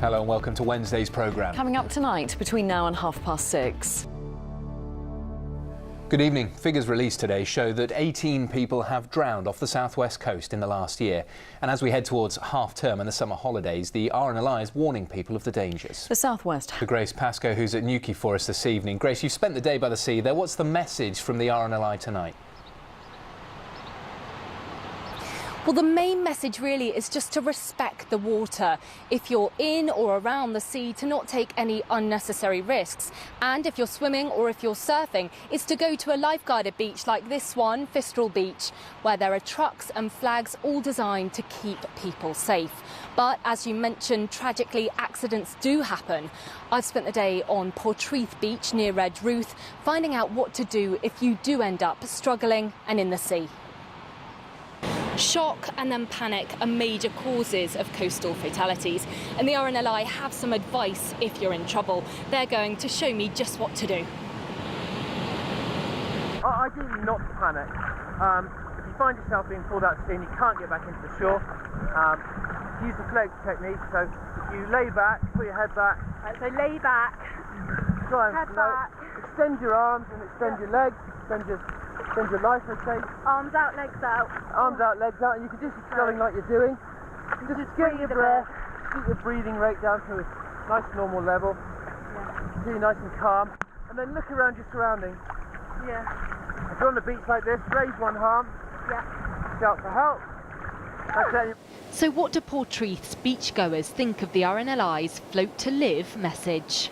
Hello and welcome to Wednesday's programme. Coming up tonight between now and 6:30. Good evening. Figures released today show that 18 people have drowned off the southwest coast in the last year. And as we head towards half-term and the summer holidays, the RNLI is warning people of the dangers. The southwest. Grace Pascoe, who's at Newquay for us this evening. Grace, you've spent the day by the sea there. What's the message from the RNLI tonight? Well, the main message really is just to respect the water. If you're in or around the sea, to not take any unnecessary risks. And if you're swimming or if you're surfing, it's to go to a lifeguarded beach like this one, Fistral Beach, where there are trucks and flags all designed to keep people safe. But as you mentioned, tragically, accidents do happen. I've spent the day on Portreath Beach near Redruth, finding out what to do if you do end up struggling and in the sea. Shock and then panic are major causes of coastal fatalities, and the RNLI have some advice if you're in trouble. They're going to show me just what to do. Ideally not to panic. If you find yourself being pulled out to sea and you can't get back into the shore, use the flex technique. So you lay back, put your head back. Right, so lay back, Head back. Extend your arms and extend your legs, extend your life, I'd say. arms out, legs out. Arms out, legs out, and you can do some swelling like you're doing. Just get your breath, keep your breathing rate down to a nice normal level. Yeah. Do nice and calm, and then look around your surroundings. Yeah. If you're on the beach like this, raise one arm. Yeah. Shout for help. That's it. So what do Portreath's beachgoers think of the RNLI's Float to Live message?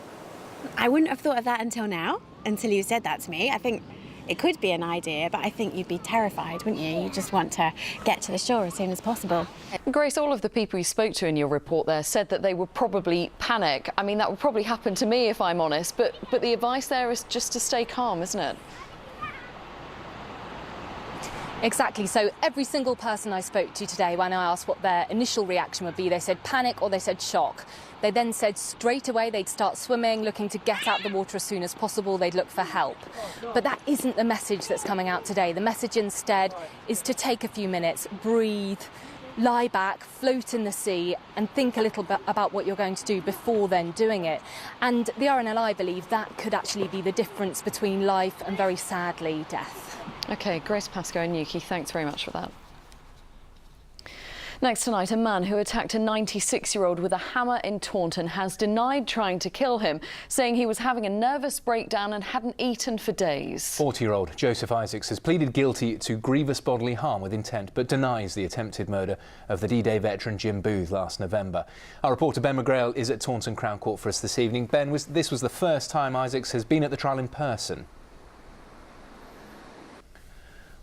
I wouldn't have thought of that until now, until you said that to me. I think it could be an idea, but I think you'd be terrified, wouldn't you? You just want to get to the shore as soon as possible. Grace, all of the people you spoke to in your report there said that they would probably panic. I mean, that would probably happen to me if I'm honest, but the advice there is just to stay calm, isn't it? Exactly. So every single person I spoke to today, when I asked what their initial reaction would be, they said panic or they said shock. They then said straight away they'd start swimming, looking to get out the water as soon as possible. They'd look for help. But that isn't the message that's coming out today. The message instead is to take a few minutes, breathe, lie back, float in the sea and think a little bit about what you're going to do before then doing it. And the RNLI believe that could actually be the difference between life and, very sadly, death. OK, Grace Pascoe and Newquay, thanks very much for that. Next tonight, a man who attacked a 96-year-old with a hammer in Taunton has denied trying to kill him, saying he was having a nervous breakdown and hadn't eaten for days. 40-year-old Joseph Isaacs has pleaded guilty to grievous bodily harm with intent, but denies the attempted murder of the D-Day veteran Jim Booth last November. Our reporter Ben McGrail is at Taunton Crown Court for us this evening. Ben, this was the first time Isaacs has been at the trial in person.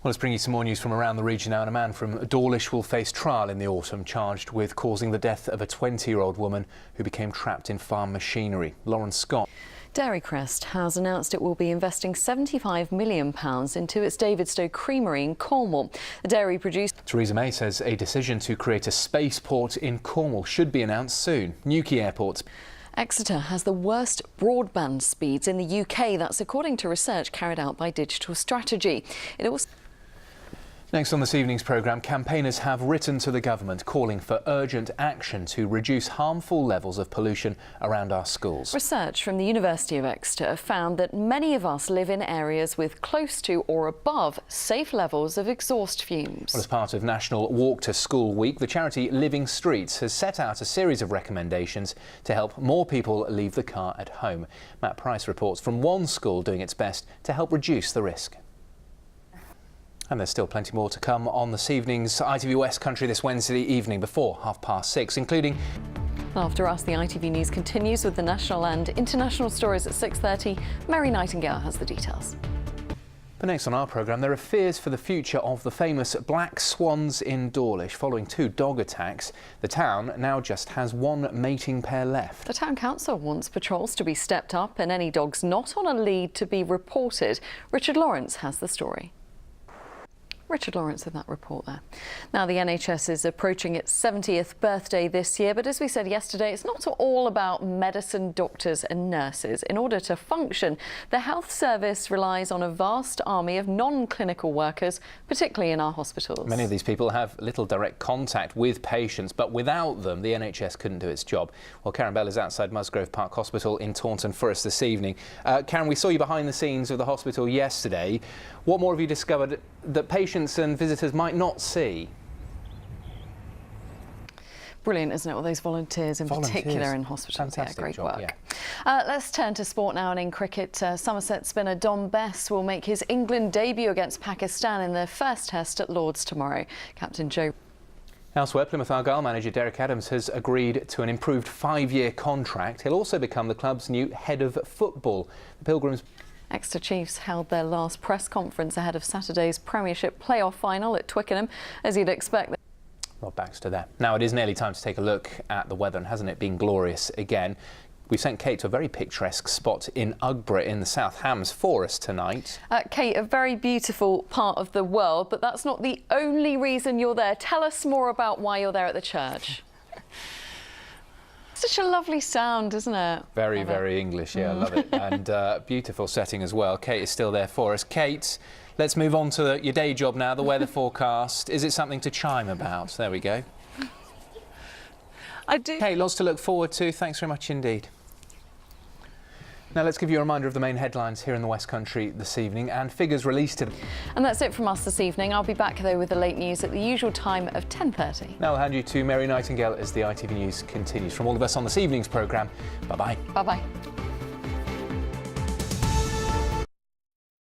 Well, let's bring you some more news from around the region now. And a man from Dawlish will face trial in the autumn, charged with causing the death of a 20-year-old woman who became trapped in farm machinery. Lauren Scott. Dairycrest has announced it will be investing £75 million into its Davidstow Creamery in Cornwall. The dairy producer Theresa May says a decision to create a spaceport in Cornwall should be announced soon. Newquay Airport. Exeter has the worst broadband speeds in the UK. That's according to research carried out by Digital Strategy. It also Next on this evening's programme, campaigners have written to the government calling for urgent action to reduce harmful levels of pollution around our schools. Research from the University of Exeter found that many of us live in areas with close to or above safe levels of exhaust fumes. Well, as part of National Walk to School Week, the charity Living Streets has set out a series of recommendations to help more people leave the car at home. Matt Price reports from one school doing its best to help reduce the risk. And there's still plenty more to come on this evening's ITV West Country this Wednesday evening before 6:30, including... After us, the ITV News continues with the national and international stories at 6:30. Mary Nightingale has the details. But next on our programme, there are fears for the future of the famous Black Swans in Dawlish. Following 2 dog attacks, the town now just has 1 mating pair left. The Town Council wants patrols to be stepped up and any dogs not on a lead to be reported. Richard Lawrence has the story. Richard Lawrence with that report there. Now, the NHS is approaching its 70th birthday this year, but as we said yesterday, it's not all about medicine, doctors and nurses. In order to function, the health service relies on a vast army of non-clinical workers, particularly in our hospitals. Many of these people have little direct contact with patients, but without them, the NHS couldn't do its job. Well, Karen Bell is outside Musgrove Park Hospital in Taunton for us this evening. Karen, we saw you behind the scenes of the hospital yesterday. What more have you discovered that patients and visitors might not see? Brilliant, isn't it? All those volunteers in particular in hospitals. Fantastic great job, work. Yeah. Let's turn to sport now, and in cricket, Somerset spinner Dom Bess will make his England debut against Pakistan in their first test at Lord's tomorrow. Captain Joe. Elsewhere, Plymouth Argyle manager Derek Adams has agreed to an improved 5-year contract. He'll also become the club's new head of football. The Pilgrims. Exeter Chiefs held their last press conference ahead of Saturday's Premiership playoff final at Twickenham, as you'd expect. Rob Baxter there. Now it is nearly time to take a look at the weather, and hasn't it been glorious again? We've sent Kate to a very picturesque spot in Ugborough in the South Hams for us tonight. Kate, a very beautiful part of the world, but that's not the only reason you're there. Tell us more about why you're there at the church. Such a lovely sound, isn't it? Very, very English, yeah, I love it. And beautiful setting as well. Kate is still there for us. Kate, let's move on to your day job now, the weather forecast. Is it something to chime about? There we go. I do. Kate, lots to look forward to. Thanks very much indeed. Now let's give you a reminder of the main headlines here in the West Country this evening and figures released today. And that's it from us this evening. I'll be back though with the late news at the usual time of 10:30. Now I'll hand you to Mary Nightingale as the ITV News continues. From all of us on this evening's programme, bye-bye. Bye-bye.